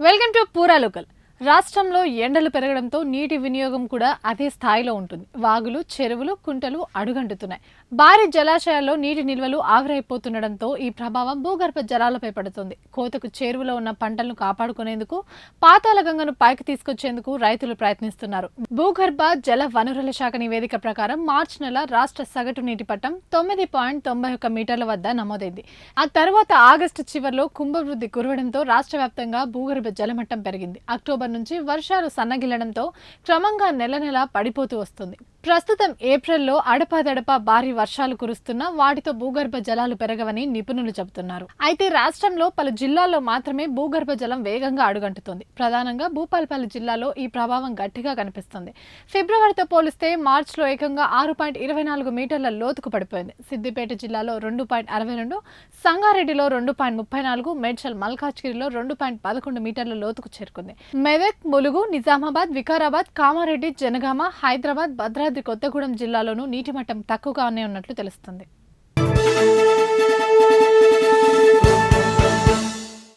Welcome to పూరా local. రాష్ట్రంలో ఎండలు పెరగడంతో నీటి వినియోగం కూడా అదే స్థాయిలో ఉంటుంది. వాగులు, చెరువులు, కుంటలు అడుగంటుతున్నాయి. భారీ జలాశయాల్లో నీటి నిల్వలు ఆవిరైపోతుండటంతో ఈ ప్రభావం భూగర్భ జలాలపై పడుతుంది. కోతకు చేరువలో ఉన్న పంటలను కాపాడుకునేందుకు పాతాళ గంగను పైకి తీసుకొచ్చేందుకు రైతులు ప్రయత్నిస్తున్నారు. భూగర్భ జల వనరుల శాఖ నివేదిక ప్రకారం మార్చి నెల రాష్ట్ర సగటు నీటి పట్టం 9.91 మీటర్ల వద్ద నమోదైంది. ఆ తర్వాత ఆగస్టు చివరిలో కుంభవృద్ధి కురవడంతో రాష్ట్ర వ్యాప్తంగా భూగర్భ జలమట్టం పెరిగింది. అక్టోబర్ నుంచి వర్షాలు సన్నగిల్లడంతో క్రమంగా నెల నెలా పడిపోతూ వస్తుంది. ప్రస్తుతం ఏప్రిల్లో అడపాదడపా భారీ వర్షాలు కురుస్తున్నా వాటితో భూగర్భ జలాలు పెరగవని నిపుణులు చెబుతున్నారు. అయితే రాష్ట్రంలో పలు జిల్లాల్లో మాత్రమే భూగర్భ జలం వేగంగా అడుగంటుతోంది. ప్రధానంగా భూపాలపల్లి జిల్లాలో ఈ ప్రభావం గట్టిగా కనిపిస్తుంది. ఫిబ్రవరితో పోలిస్తే మార్చిలో ఏకంగా 6.24 మీటర్ల లోతుకు పడిపోయింది. సిద్దిపేట జిల్లాలో 2.62, సంగారెడ్డిలో 2.34, మేడ్చల్ మల్కాజ్గిరిలో 2.11 మీటర్ల లోతుకు చేరుకుంది. మెదక్, ములుగు, నిజామాబాద్, వికారాబాద్, కామారెడ్డి, జనగామ, హైదరాబాద్, భద్రాద్రి కొత్తగూడెం జిల్లాలోనూ నీటి మట్టం తక్కువగానే ఉన్నట్లు తెలుస్తుంది.